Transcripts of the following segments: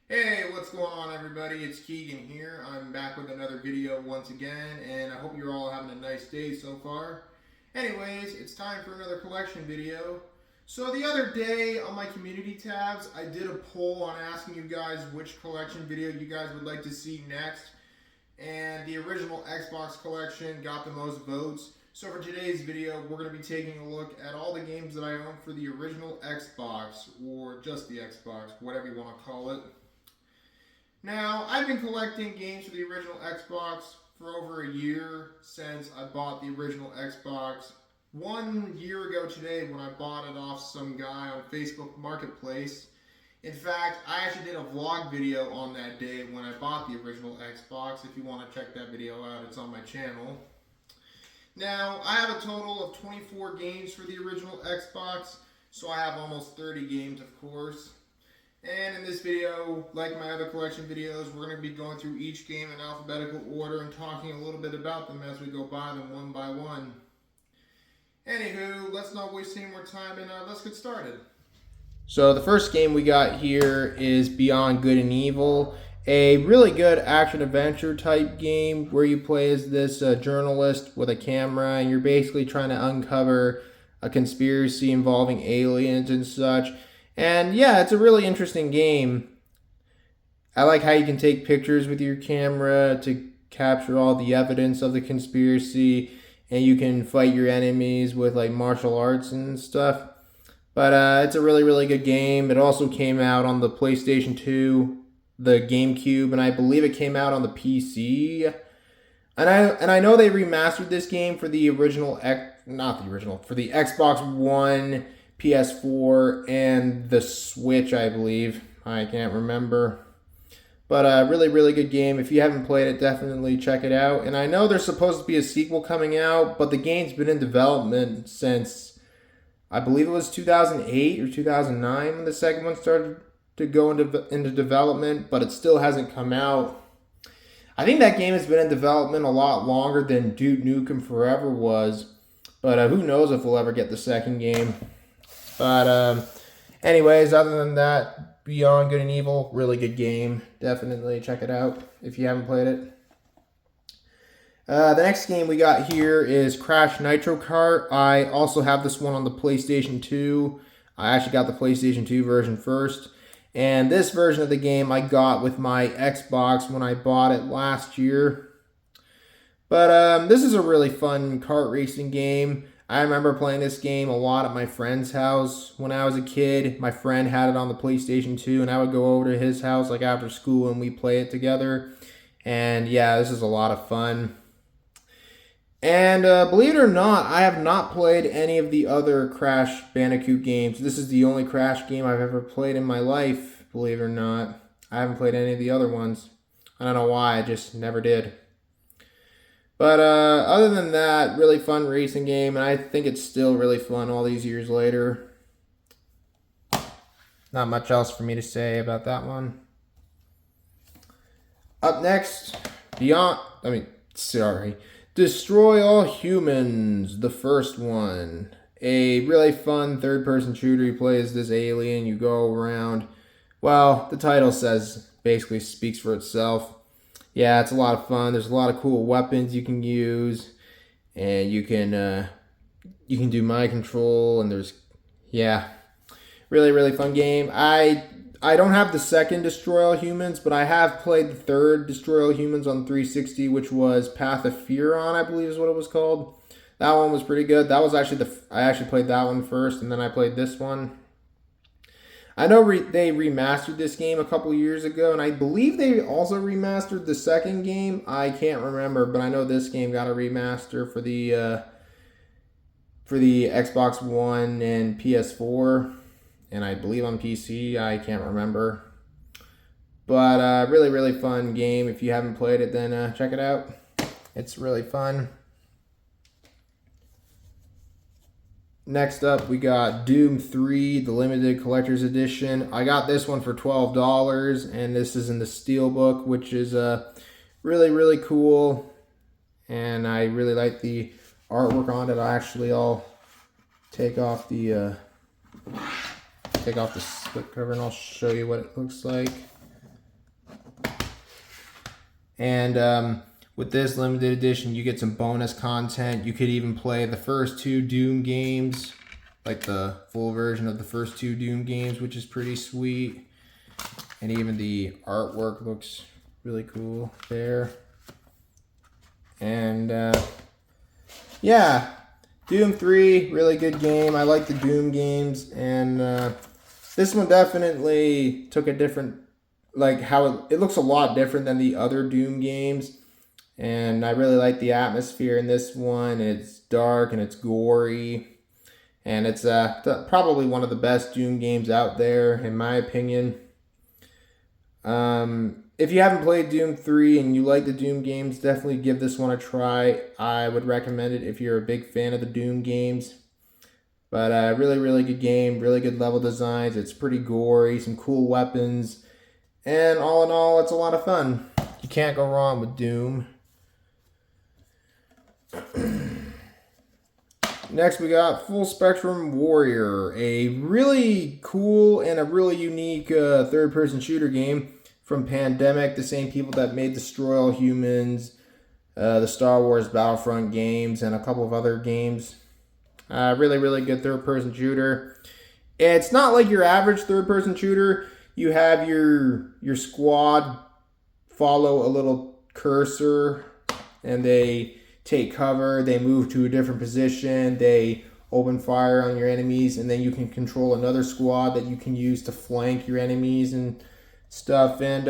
Hey, what's going on everybody? It's Keegan here. I'm back with another video once again, and I hope you're all having a nice day so far. Anyways, it's time for another collection video. So the other day on my community tabs, I did a poll on asking you guys which collection video you guys would like to see next, and the original Xbox collection got the most votes. So for today's video, we're going to be taking a look at all the games that I own for the original Xbox, or just the Xbox, whatever you want to call it. Now, I've been collecting games for the original Xbox for over a year since I bought the original Xbox. 1 year ago today when I bought it off some guy on Facebook Marketplace. In fact, I actually did a vlog video on that day when I bought the original Xbox. If you want to check that video out, it's on my channel. Now, I have a total of 24 games for the original Xbox, so I have almost 30 games, of course. And in this video, like my other collection videos, we're going to be going through each game in alphabetical order and talking a little bit about them as we go by them one by one. Anywho, let's not waste any more time and let's get started. So the first game we got here is Beyond Good and Evil, a really good action-adventure type game where you play as this journalist with a camera and you're basically trying to uncover a conspiracy involving aliens and such. And yeah, it's a really interesting game. I like how you can take pictures with your camera to capture all the evidence of the conspiracy, and you can fight your enemies with like martial arts and stuff. But it's a really good game. It also came out on the PlayStation 2, the GameCube, and I believe it came out on the PC. And I know they remastered this game for the original, for the Xbox One, PS4, and the Switch, I believe. I can't remember. But really good game. If you haven't played it, definitely check it out. And I know there's supposed to be a sequel coming out, but the game's been in development since, I believe it was 2008 or 2009 when the second one started to go into development, but it still hasn't come out. I think that game has been in development a lot longer than Duke Nukem Forever was, but who knows if we'll ever get the second game. But anyways, other than that, Beyond Good and Evil, really good game. Definitely check it out if you haven't played it. The next game we got here is Crash Nitro Kart. I also have this one on the PlayStation 2. I actually got the PlayStation 2 version first. And this version of the game I got with my Xbox when I bought it last year. But this is a really fun kart racing game. I remember playing this game a lot at my friend's house when I was a kid. My friend had it on the PlayStation 2, and I would go over to his house like after school and we play it together. And yeah, this is a lot of fun. And believe it or not, I have not played any of the other Crash Bandicoot games. This is the only Crash game I've ever played in my life, believe it or not. I haven't played any of the other ones. I don't know why, I just never did. But other than that, really fun racing game, and I think it's still really fun all these years later. Not much else for me to say about that one. Up next, Destroy All Humans, the first one. A really fun third-person shooter. You play as this alien, you go around. Well, the title basically speaks for itself. Yeah, it's a lot of fun. There's a lot of cool weapons you can use, and you can do mind control, and really fun game. I don't have the second Destroy All Humans, but I have played the third Destroy All Humans on 360, which was Path of Fear I believe is what it was called. That one was pretty good. That was actually I actually played that one first, and then I played this one. I know they remastered this game a couple years ago, and I believe they also remastered the second game. I can't remember, but I know this game got a remaster for the Xbox One and PS4, and I believe on PC. I can't remember. But really fun game. If you haven't played it, then check it out. It's really fun. Next up, we got Doom 3, the limited collector's edition. I got this one for $12, and this is in the Steelbook, which is really cool. And I really like the artwork on it. I'll take off the slip cover and I'll show you what it looks like. And with this limited edition, you get some bonus content. You could even play the first 2 Doom games, like the full version of the first 2 Doom games, which is pretty sweet. And even the artwork looks really cool there. And yeah, Doom 3, really good game. I like the Doom games, and this one definitely took a different, like how it looks a lot different than the other Doom games. And I really like the atmosphere in this one. It's dark and it's gory. And it's probably one of the best Doom games out there, in my opinion. If you haven't played Doom 3 and you like the Doom games, definitely give this one a try. I would recommend it if you're a big fan of the Doom games. But really, really good game. Really good level designs. It's pretty gory. Some cool weapons. And all in all, it's a lot of fun. You can't go wrong with Doom. Next, we got Full Spectrum Warrior, a really cool and a really unique third-person shooter game from Pandemic, the same people that made Destroy All Humans, the Star Wars Battlefront games, and a couple of other games. Really, really good third-person shooter. It's not like your average third-person shooter. You have your squad follow a little cursor, and they take cover, they move to a different position, they open fire on your enemies, and then you can control another squad that you can use to flank your enemies and stuff. And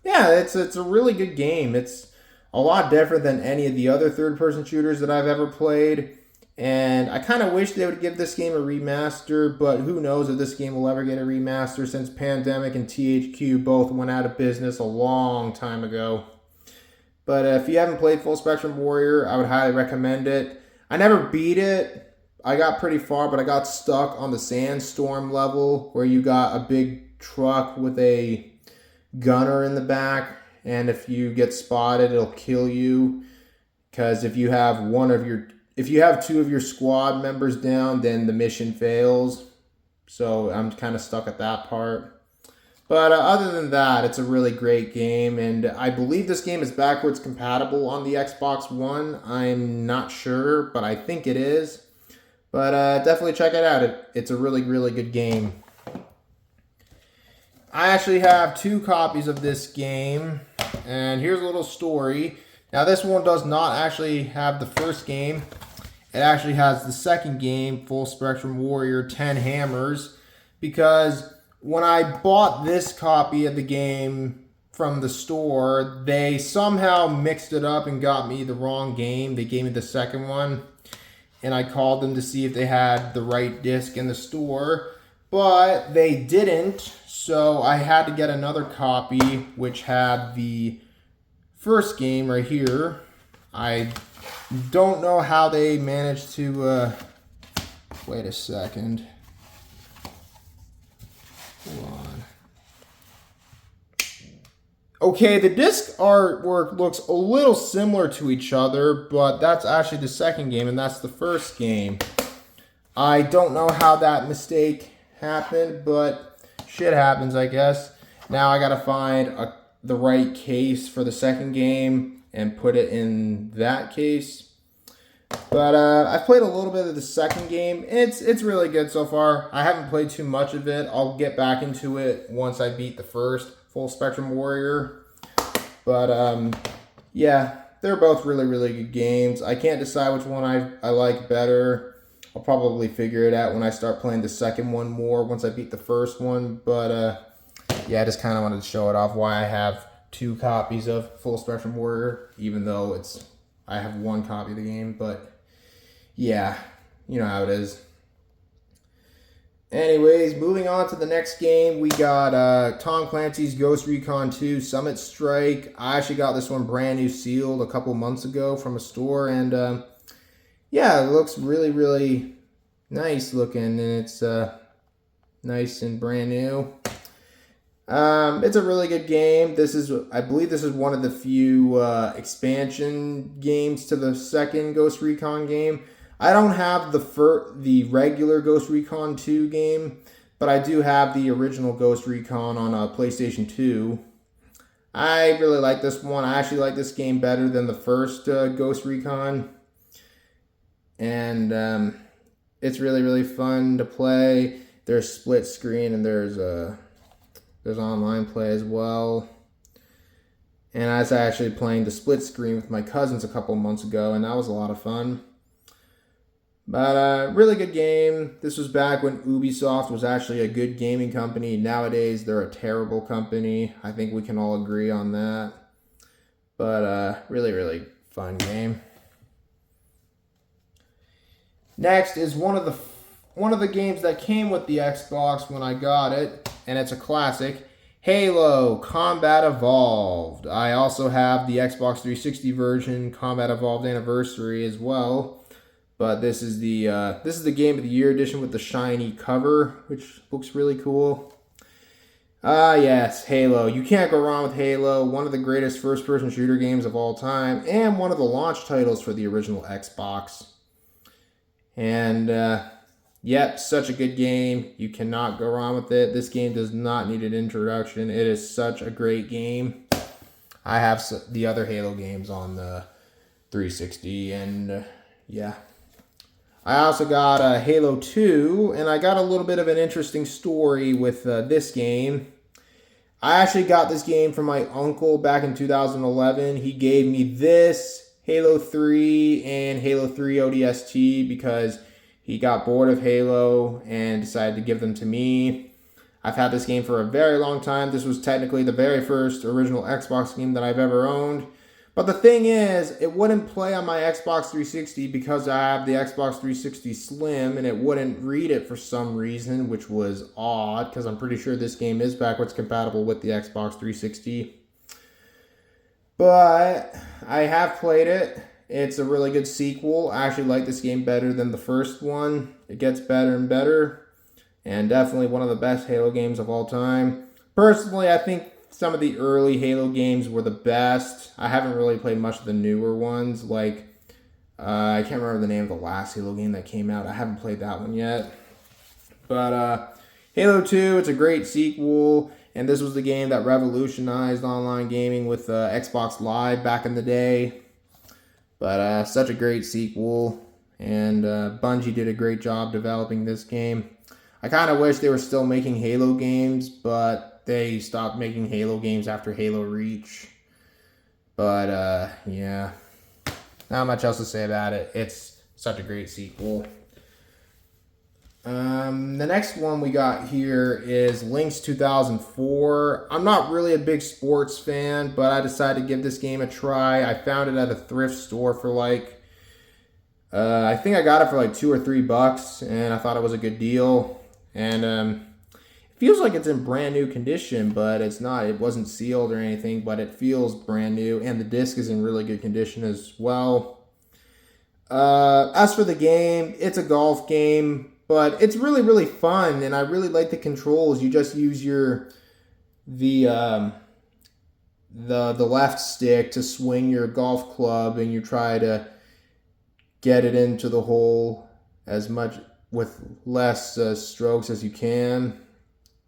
yeah, it's a really good game. It's a lot different than any of the other third-person shooters that I've ever played, and I kind of wish they would give this game a remaster, but who knows if this game will ever get a remaster, since Pandemic and THQ both went out of business a long time ago. But if you haven't played Full Spectrum Warrior, I would highly recommend it. I never beat it. I got pretty far, but I got stuck on the Sandstorm level, where you got a big truck with a gunner in the back, and if you get spotted, it'll kill you. Because if you have two of your squad members down, then the mission fails. So I'm kind of stuck at that part. But other than that, it's a really great game, and I believe this game is backwards compatible on the Xbox One. I'm not sure, but I think it is. But definitely check it out. It's a really, really good game. I actually have 2 copies of this game, and here's a little story. Now, this one does not actually have the first game. It actually has the second game, Full Spectrum Warrior 10 Hammers, because when I bought this copy of the game from the store, they somehow mixed it up and got me the wrong game. They gave me the second one, and I called them to see if they had the right disc in the store, but they didn't, so I had to get another copy, which had the first game right here. I don't know how they managed to, wait a second. Hold on. Okay, the disc artwork looks a little similar to each other, but that's actually the second game, and that's the first game. I don't know how that mistake happened, but shit happens, I guess. Now I gotta find the right case for the second game and put it in that case. But I've played a little bit of the second game. It's really good so far. I haven't played too much of it. I'll get back into it once I beat the first Full Spectrum Warrior. But yeah, they're both really, really good games. I can't decide which one I like better. I'll probably figure it out when I start playing the second one more once I beat the first one. But yeah, I just kind of wanted to show it off why I have 2 copies of Full Spectrum Warrior, even though I have 1 copy of the game. But yeah, you know how it is. Anyways, moving on to the next game, we got Tom Clancy's Ghost Recon 2 Summit Strike. I actually got this one brand new sealed a couple months ago from a store, and yeah, it looks really, really nice looking, and it's nice and brand new. It's a really good game. I believe this is one of the few expansion games to the second Ghost Recon game. I don't have the regular Ghost Recon 2 game, but I do have the original Ghost Recon on PlayStation 2. I really like this one. I actually like this game better than the first Ghost Recon. And it's really, really fun to play. There's split screen and there's online play as well. And I was actually playing the split screen with my cousins a couple months ago, and that was a lot of fun. But really good game. This was back when Ubisoft was actually a good gaming company. Nowadays, they're a terrible company. I think we can all agree on that. But really, really fun game. Next is one of the games that came with the Xbox when I got it, and it's a classic. Halo Combat Evolved. I also have the Xbox 360 version, Combat Evolved Anniversary as well. But this is the Game of the Year edition with the shiny cover, which looks really cool. Yes, Halo. You can't go wrong with Halo. One of the greatest first-person shooter games of all time, and one of the launch titles for the original Xbox. And yep, such a good game. You cannot go wrong with it. This game does not need an introduction. It is such a great game. I have the other Halo games on the 360, and yeah. I also got Halo 2, and I got a little bit of an interesting story with this game. I actually got this game from my uncle back in 2011. He gave me this, Halo 3, and Halo 3 ODST because he got bored of Halo and decided to give them to me. I've had this game for a very long time. This was technically the very first original Xbox game that I've ever owned. But the thing is, it wouldn't play on my Xbox 360 because I have the Xbox 360 Slim, and it wouldn't read it for some reason, which was odd because I'm pretty sure this game is backwards compatible with the Xbox 360. But I have played it. It's a really good sequel. I actually like this game better than the first one. It gets better and better, and definitely one of the best Halo games of all time. Personally, I think some of the early Halo games were the best. I haven't really played much of the newer ones. Like, I can't remember the name of the last Halo game that came out. I haven't played that one yet. But Halo 2, it's a great sequel. And this was the game that revolutionized online gaming with Xbox Live back in the day. But such a great sequel. And Bungie did a great job developing this game. I kind of wish they were still making Halo games, but they stopped making Halo games after Halo Reach. But, yeah. Not much else to say about it. It's such a great sequel. The next one we got here is Lynx 2004. I'm not really a big sports fan, but I decided to give this game a try. I found it at a thrift store for like, I think I got it for like $2 or $3, and I thought it was a good deal. And, feels like it's in brand new condition, but it's not. It wasn't sealed or anything, but it feels brand new, and the disc is in really good condition as well. As for the game, it's a golf game, but it's really, really fun, and I really like the controls. You just use the left stick to swing your golf club, and you try to get it into the hole as much with less strokes as you can.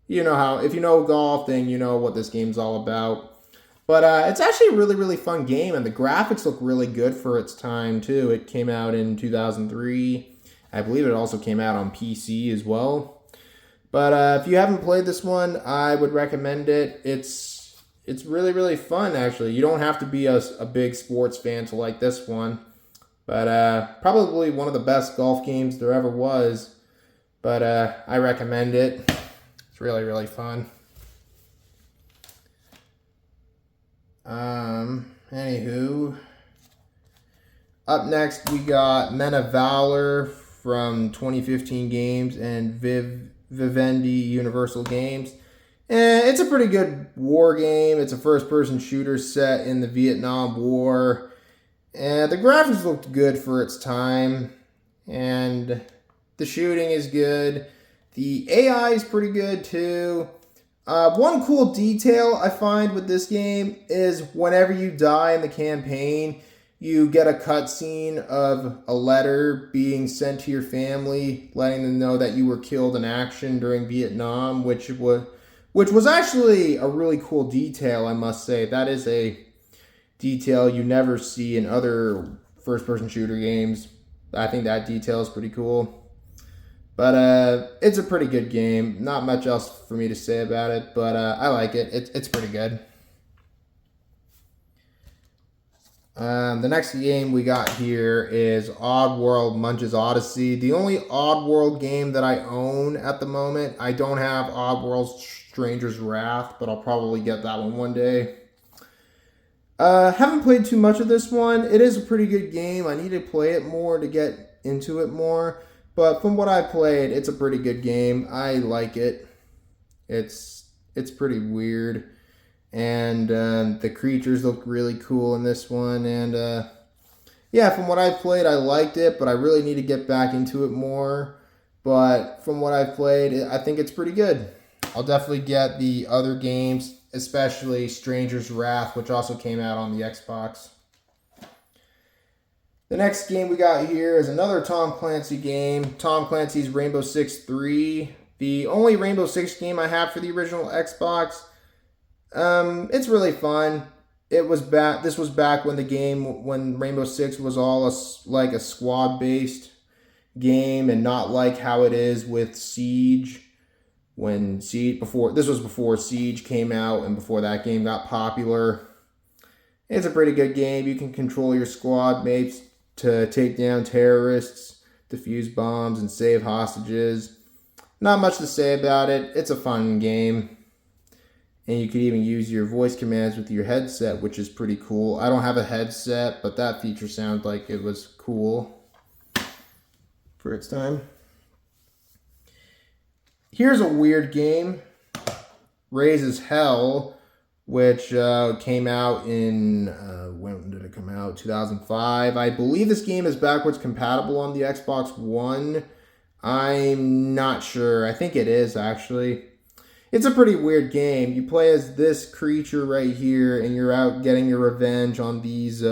You know how, if you know golf, then you know what this game's all about. But it's actually a really, really fun game, and the graphics look really good for its time, too. It came out in 2003. I believe it also came out on PC as well. But if you haven't played this one, I would recommend it. It's really, really fun, actually. You don't have to be a big sports fan to like this one. But probably one of the best golf games there ever was. But I recommend it. It's really, really fun. Anywho, up next we got Men of Valor from 2015 Games and Vivendi Universal Games. And it's a pretty good war game. It's a first-person shooter set in the Vietnam War. And the graphics looked good for its time. And the shooting is good. The AI is pretty good too. One cool detail I find with this game is whenever you die in the campaign, you get a cutscene of a letter being sent to your family, letting them know that you were killed in action during Vietnam, which which was actually a really cool detail, I must say. That is a detail you never see in other first-person shooter games. I think that detail is pretty cool. But it's a pretty good game. Not much else for me to say about it, but I like it. It's pretty good. The next game we got here is Oddworld Munchies Odyssey. The only Oddworld game that I own at the moment. I don't have Oddworld Stranger's Wrath, but I'll probably get that one day. Haven't played too much of this one. It is a pretty good game. I need to play it more to get into it more. But from what I played, it's a pretty good game. I like it. It's pretty weird. And the creatures look really cool in this one. And yeah, from what I've played, I liked it. But I really need to get back into it more. But from what I've played, I think it's pretty good. I'll definitely get the other games, especially Stranger's Wrath, which also came out on the Xbox. The next game we got here is another Tom Clancy game, Tom Clancy's Rainbow Six 3. The only Rainbow Six game I have for the original Xbox. It's really fun. This was back when Rainbow Six was all like a squad-based game and not like how it is with Siege. This was before Siege came out and before that game got popular. It's a pretty good game. You can control your squad mates to take down terrorists, defuse bombs, and save hostages. Not much to say about it. It's a fun game. And you could even use your voice commands with your headset, which is pretty cool. I don't have a headset, but that feature sounded like it was cool for its time. Here's a weird game, Raises Hell, which came out in, when did it come out? 2005. I believe this game is backwards compatible on the Xbox One. I'm not sure. I think it is, actually. It's a pretty weird game. You play as this creature right here, and you're out getting your revenge on these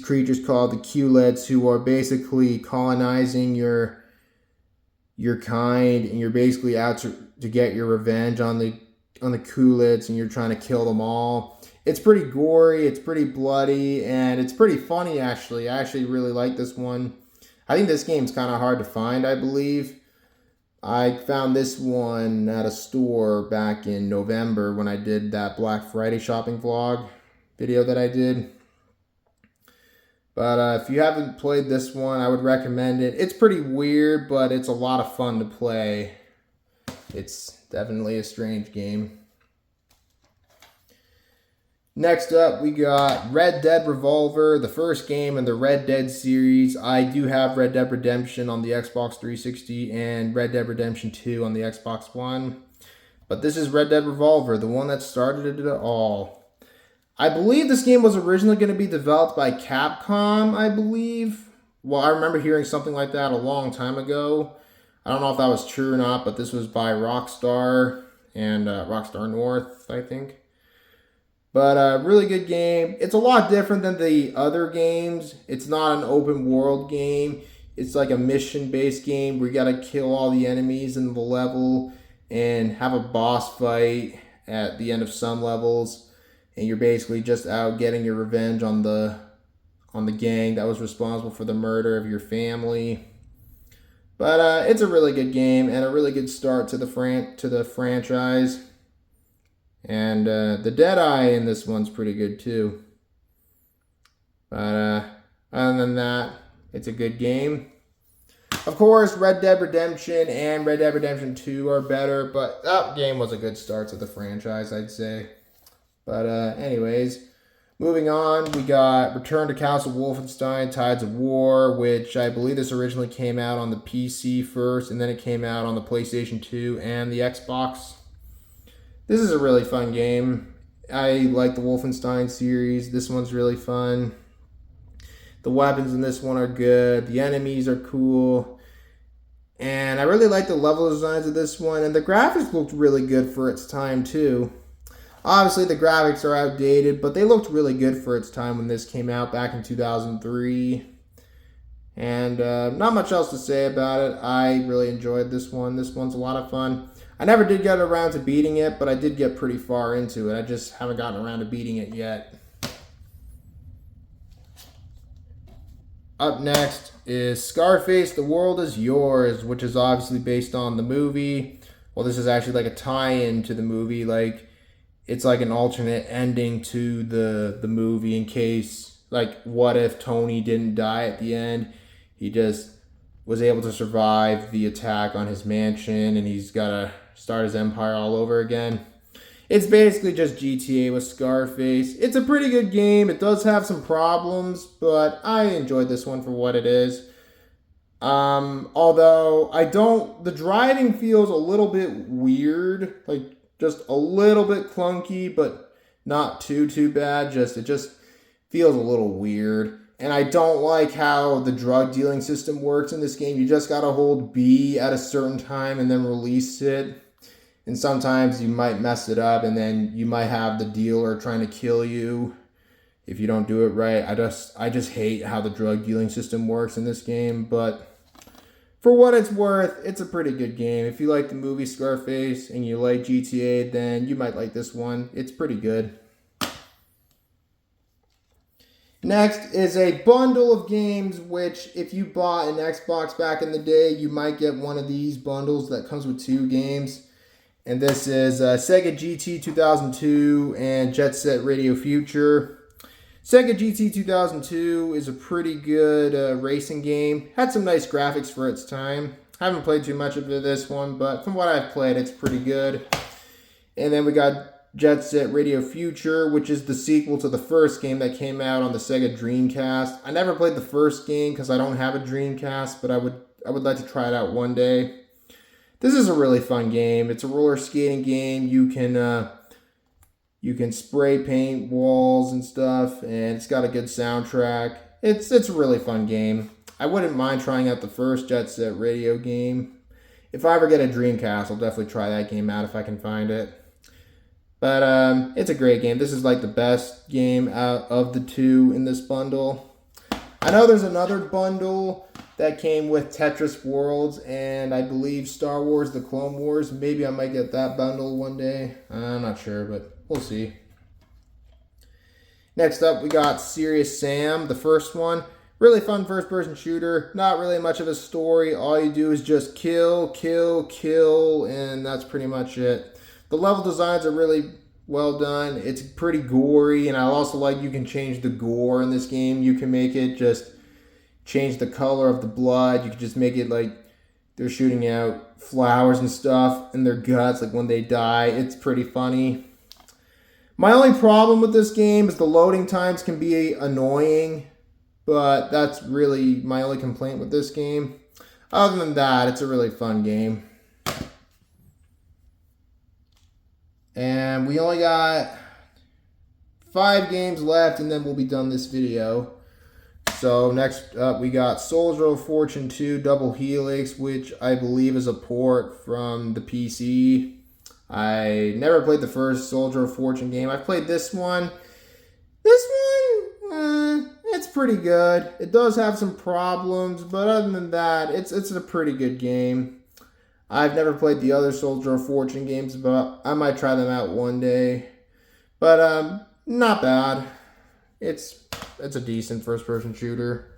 creatures called the Q-Leds, who are basically colonizing your kind, and you're basically out to get your revenge on the Q-Leds, and you're trying to kill them all. It's pretty gory, it's pretty bloody, and it's pretty funny, actually. I actually really like this one. I think this game's kind of hard to find, I believe. I found this one at a store back in November when I did that Black Friday shopping vlog video that I did. But if you haven't played this one, I would recommend it. It's pretty weird, but it's a lot of fun to play. It's definitely a strange game. Next up, we got Red Dead Revolver, the first game in the Red Dead series. I do have Red Dead Redemption on the Xbox 360 and Red Dead Redemption 2 on the Xbox One. But this is Red Dead Revolver, the one that started it all. I believe this game was originally going to be developed by Capcom, I believe. Well, I remember hearing something like that a long time ago. I don't know if that was true or not, but this was by Rockstar and Rockstar North, I think. But really good game. It's a lot different than the other games. It's not an open world game. It's like a mission-based game where you got to kill all the enemies in the level and have a boss fight at the end of some levels. And you're basically just out getting your revenge on the gang that was responsible for the murder of your family. But it's a really good game and a really good start to the franchise. And the Deadeye in this one's pretty good too. But other than that, it's a good game. Of course, Red Dead Redemption and Red Dead Redemption 2 are better, but that game was a good start to the franchise, I'd say. But anyways, moving on, we got Return to Castle Wolfenstein Tides of War, which I believe this originally came out on the PC first, and then it came out on the PlayStation 2 and the Xbox. This is a really fun game. I like the Wolfenstein series. This one's really fun. The weapons in this one are good. The enemies are cool. And I really like the level designs of this one. And the graphics looked really good for its time too. Obviously the graphics are outdated, but they looked really good for its time when this came out back in 2003. And not much else to say about it. I really enjoyed this one. This one's a lot of fun. I never did get around to beating it, but I did get pretty far into it. I just haven't gotten around to beating it yet. Up next is Scarface, The World Is Yours, which is obviously based on the movie. Well, this is actually like a tie-in to the movie. Like, it's like an alternate ending to the movie in case, like, what if Tony didn't die at the end? He just was able to survive the attack on his mansion, and he's got to start his empire all over again. It's basically just GTA with Scarface. It's a pretty good game. It does have some problems, but I enjoyed this one for what it is. Although the driving feels a little bit weird, like just a little bit clunky, but not too bad. It just feels a little weird. And I don't like how the drug dealing system works in this game. You just gotta hold B at a certain time and then release it. And sometimes you might mess it up, and then you might have the dealer trying to kill you if you don't do it right. I just hate how the drug dealing system works in this game, but for what it's worth, it's a pretty good game. If you like the movie Scarface and you like GTA, then you might like this one. It's pretty good. Next is a bundle of games, which if you bought an Xbox back in the day, you might get one of these bundles that comes with 2 games. And this is Sega GT 2002 and Jet Set Radio Future. Sega GT 2002 is a pretty good racing game. Had some nice graphics for its time. I haven't played too much of this one, but from what I've played, it's pretty good. And then we got Jet Set Radio Future, which is the sequel to the first game that came out on the Sega Dreamcast. I never played the first game because I don't have a Dreamcast, but I would like to try it out one day. This is a really fun game. It's a roller skating game. You can spray paint walls and stuff, and it's got a good soundtrack. It's a really fun game. I wouldn't mind trying out the first Jet Set Radio game. If I ever get a Dreamcast, I'll definitely try that game out if I can find it. But it's a great game. This is like the best game out of the 2 in this bundle. I know there's another bundle that came with Tetris Worlds and I believe Star Wars The Clone Wars. Maybe I might get that bundle one day. I'm not sure, but we'll see. Next up, we got Sirius Sam, the first one. Really fun first-person shooter. Not really much of a story. All you do is just kill, and that's pretty much it. The level designs are really well done. It's pretty gory, and I also like you can change the gore in this game. You can make it just change the color of the blood. You can just make it like they're shooting out flowers and stuff in their guts, like when they die. It's pretty funny. My only problem with this game is the loading times can be annoying, but that's really my only complaint with this game. Other than that, it's a really fun game. And we only got 5 games left, and then we'll be done this video. So next up, we got Soldier of Fortune 2 Double Helix, which I believe is a port from the PC. I never played the first Soldier of Fortune game. I've played this one. It's pretty good. It does have some problems, but other than that, it's a pretty good game. I've never played the other Soldier of Fortune games, but I might try them out one day. But not bad. It's a decent first-person shooter.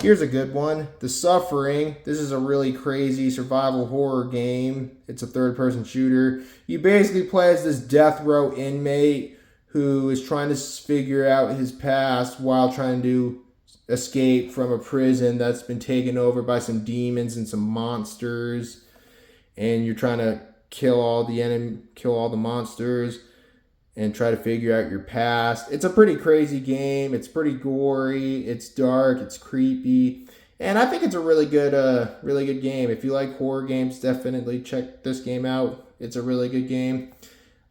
Here's a good one. The Suffering. This is a really crazy survival horror game. It's a third-person shooter. You basically play as this death row inmate who is trying to figure out his past while trying to escape from a prison that's been taken over by some demons and some monsters. And you're trying to kill all the monsters and try to figure out your past. It's a pretty crazy game. It's pretty gory. It's dark. It's creepy. And I think it's a really good game. If you like horror games, definitely check this game out. It's a really good game.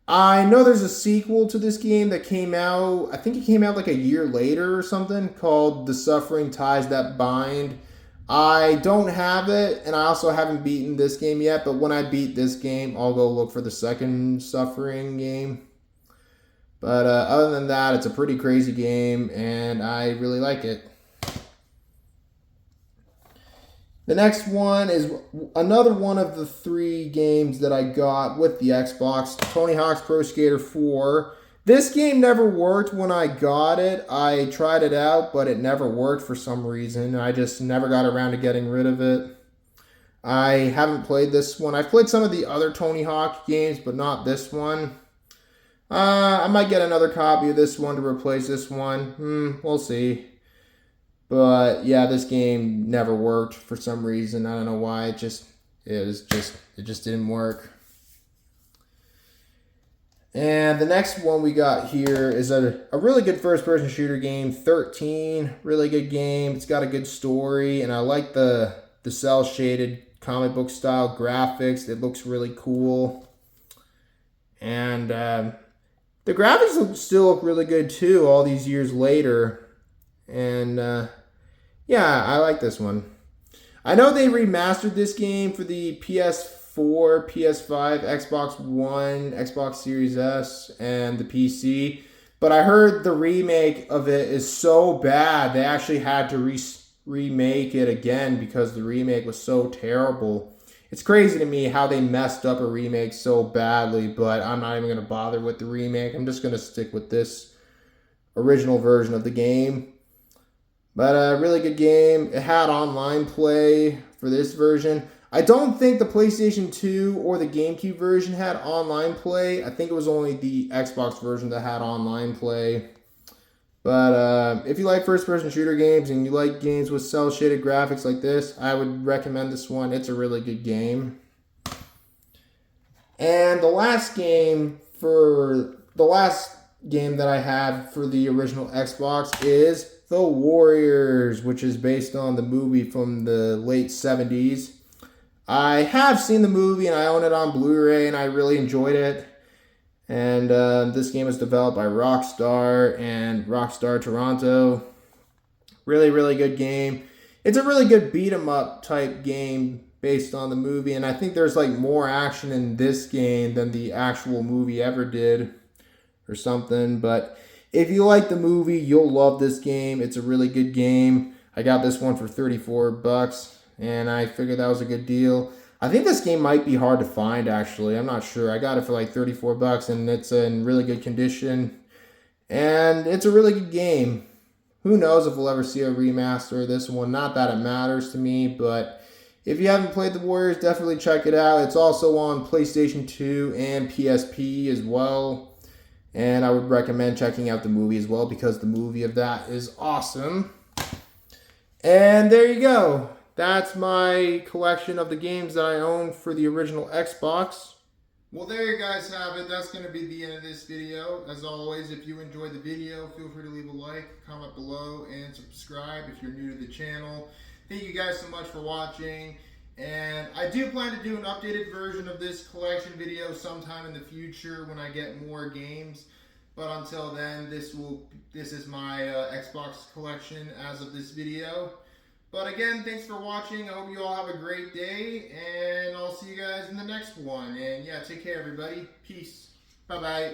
I know there's a sequel to this game that came out, I think it came out like a year later or something, called The Suffering Ties That Bind. I don't have it, and I also haven't beaten this game yet, but when I beat this game, I'll go look for the second Suffering game. But other than that, it's a pretty crazy game, and I really like it. The next one is another one of the 3 games that I got with the Xbox, Tony Hawk's Pro Skater 4. This game never worked when I got it. I tried it out, but it never worked for some reason. I just never got around to getting rid of it. I haven't played this one. I've played some of the other Tony Hawk games, but not this one. I might get another copy of this one to replace this one. We'll see. But yeah, this game never worked for some reason. I don't know why. It just didn't work. And the next one we got here is a really good first-person shooter game, 13. Really good game. It's got a good story, and I like the cel-shaded comic book style graphics. It looks really cool. And the graphics still look really good too all these years later. And yeah, I like this one. I know they remastered this game for the PS4, PS5, Xbox One, Xbox Series S, and the PC. But I heard the remake of it is so bad, they actually had to remake it again because the remake was so terrible. It's crazy to me how they messed up a remake so badly, but I'm not even going to bother with the remake. I'm just going to stick with this original version of the game. But a really good game. It had online play for this version. I don't think the PlayStation 2 or the GameCube version had online play. I think it was only the Xbox version that had online play. But if you like first-person shooter games and you like games with cel-shaded graphics like this, I would recommend this one. It's a really good game. And the last game that I had for the original Xbox is The Warriors, which is based on the movie from the late 70s. I have seen the movie and I own it on Blu-ray and I really enjoyed it. And this game is developed by Rockstar and Rockstar Toronto. Really, really good game. It's a really good beat-em-up type game based on the movie. And I think there's like more action in this game than the actual movie ever did or something. But if you like the movie, you'll love this game. It's a really good game. I got this one for $34 and I figured that was a good deal. I think this game might be hard to find, actually. I'm not sure. I got it for like $34 and it's in really good condition. And it's a really good game. Who knows if we'll ever see a remaster of this one. Not that it matters to me, but if you haven't played The Warriors, definitely check it out. It's also on PlayStation 2 and PSP as well. And I would recommend checking out the movie as well because the movie of that is awesome. And there you go. That's my collection of the games that I own for the original Xbox. Well, there you guys have it. That's going to be the end of this video. As always, if you enjoyed the video, feel free to leave a like, comment below, and subscribe if you're new to the channel. Thank you guys so much for watching. And I do plan to do an updated version of this collection video sometime in the future when I get more games. But until then, this is my Xbox collection as of this video. But again, thanks for watching. I hope you all have a great day, and I'll see you guys in the next one. And yeah, take care, everybody. Peace. Bye-bye.